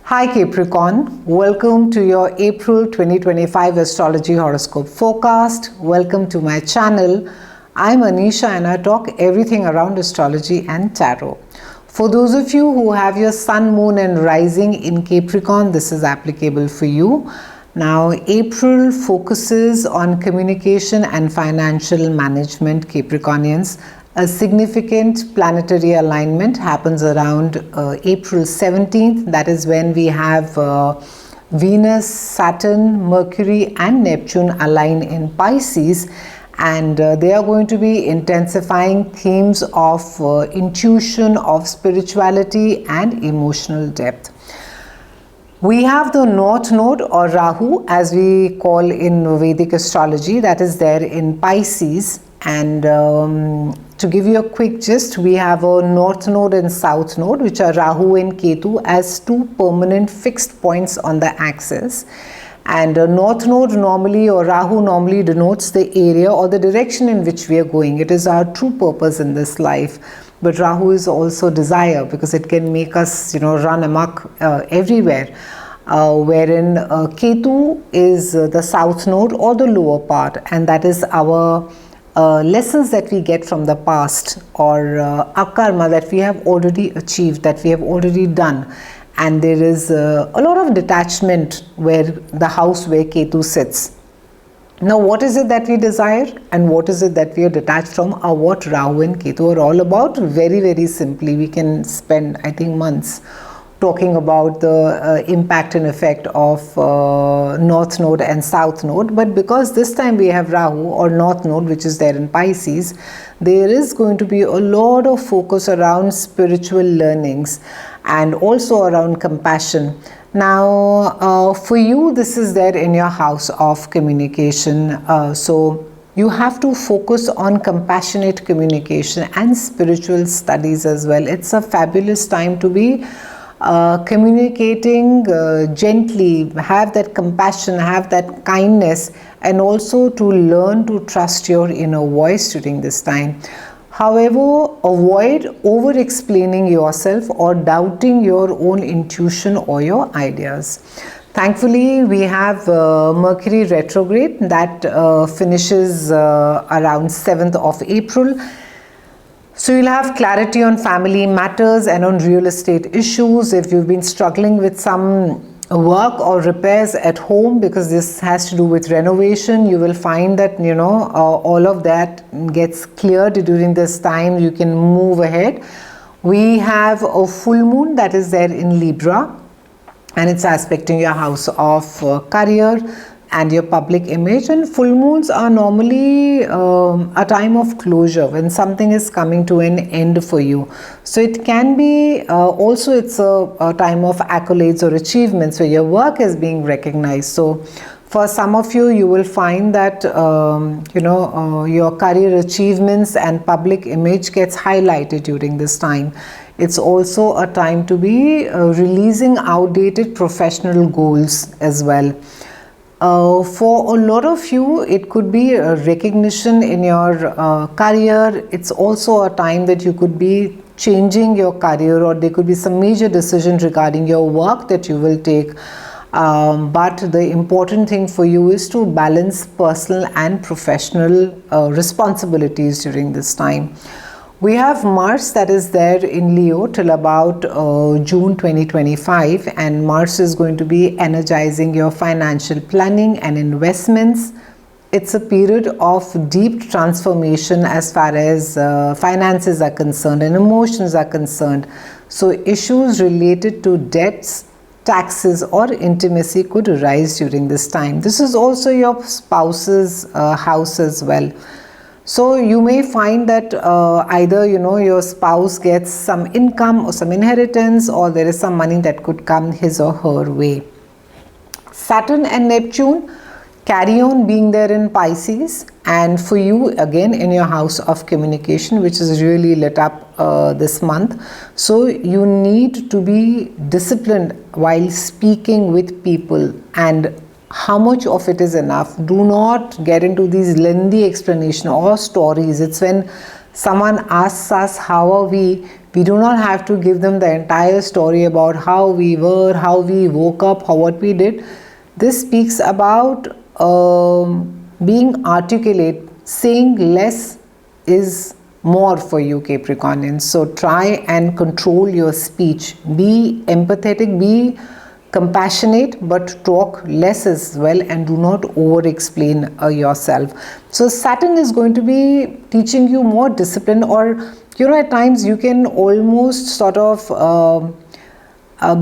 Hi Capricorn, welcome to your April 2025 Astrology Horoscope forecast. Welcome to my channel. I'm Anisha and I talk everything around astrology and tarot. For those of you who have your sun, moon and rising in Capricorn, this is applicable for you. Now, April focuses on communication and financial management, Capricornians. A significant planetary alignment happens around April 17th. That is when we have Venus, Saturn, Mercury and Neptune align in Pisces, and they are going to be intensifying themes of intuition, of spirituality and emotional depth. We have the North Node or Rahu, as we call in Vedic astrology, that is there in Pisces. And to give you a quick gist, we have a North Node and South Node, which are Rahu and Ketu, as two permanent fixed points on the axis. And North Node normally, or Rahu normally, denotes the area or the direction in which we are going. It is our true purpose in this life. But Rahu is also desire, because it can make us, run amok everywhere. Wherein Ketu is the South Node or the lower part, and that is our lessons that we get from the past, or our karma that we have already achieved, that we have already done. And there is a lot of detachment where the house where Ketu sits. Now, what is it that we desire and what is it that we are detached from, are what Rahu and Ketu are all about. Very, very simply, we can spend, I think, months talking about the impact and effect of North Node and South Node. But because this time we have Rahu or North Node, which is there in Pisces, there is going to be a lot of focus around spiritual learnings and also around compassion. Now, for you, this is there in your house of communication. So you have to focus on compassionate communication and spiritual studies as well. It's a fabulous time to be communicating gently, have that compassion, have that kindness, and also to learn to trust your inner voice during this time. However, avoid over-explaining yourself or doubting your own intuition or your ideas. Thankfully, we have Mercury retrograde that finishes around 7th of April. So you'll have clarity on family matters and on real estate issues. If you've been struggling with some work or repairs at home, because this has to do with renovation, you will find that all of that gets cleared during this time. You can move ahead. We have a full moon that is there in Libra, and it's aspecting your house of career and your public image. And full moons are normally a time of closure, when something is coming to an end for you. So it can be also it's a time of accolades or achievements where your work is being recognized. So for some of you, you will find that your career achievements and public image gets highlighted during this time. It's also a time to be releasing outdated professional goals as well. For a lot of you, it could be a recognition in your career. It's also a time that you could be changing your career, or there could be some major decision regarding your work that you will take. But the important thing for you is to balance personal and professional responsibilities during this time. We have Mars that is there in Leo till about June 2025, and Mars is going to be energizing your financial planning and investments. It's a period of deep transformation as far as finances are concerned and emotions are concerned. So issues related to debts, taxes or intimacy could arise during this time. This is also your spouse's house as well. So you may find that either your spouse gets some income or some inheritance, or there is some money that could come his or her way. Saturn and Neptune carry on being there in Pisces, and for you again in your house of communication, which is really lit up this month. So you need to be disciplined while speaking with people, and how much of it is enough. Do not get into these lengthy explanation or stories. It's when someone asks us how are we We do not have to give them the entire story about how we were, how we woke up, how what we did. This speaks about being articulate. Saying less is more for you, Capricornians. So try and control your speech. Be empathetic, be compassionate, but talk less as well, and do not over explain yourself. So Saturn is going to be teaching you more discipline, or at times you can almost sort of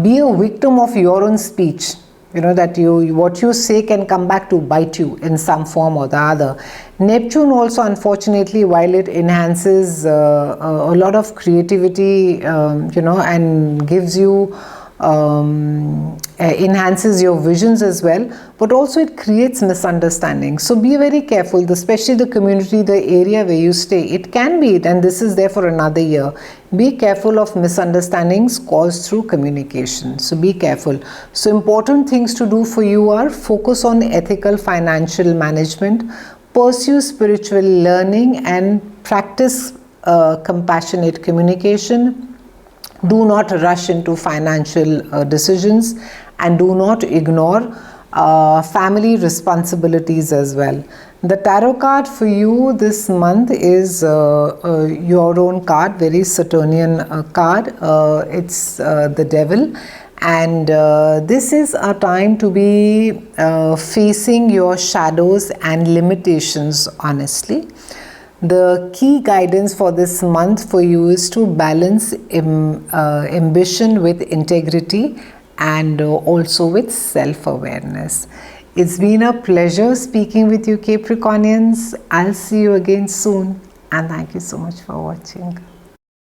be a victim of your own speech. That what you say can come back to bite you in some form or the other. Neptune also, unfortunately, while it enhances a lot of creativity, and gives you enhances your visions as well, but also it creates misunderstandings. So be very careful, especially the community, the area where you stay. It can be, and this is there for another year. Be careful of misunderstandings caused through communication. So be careful. So important things to do for you are focus on ethical financial management, pursue spiritual learning, and practice compassionate communication. Do not rush into financial decisions, and do not ignore family responsibilities as well. The tarot card for you this month is your own card, very Saturnian card. It's the Devil, and this is a time to be facing your shadows and limitations honestly. The key guidance for this month for you is to balance ambition with integrity, and also with self-awareness. It's been a pleasure speaking with you, Capricornians. I'll see you again soon, and thank you so much for watching.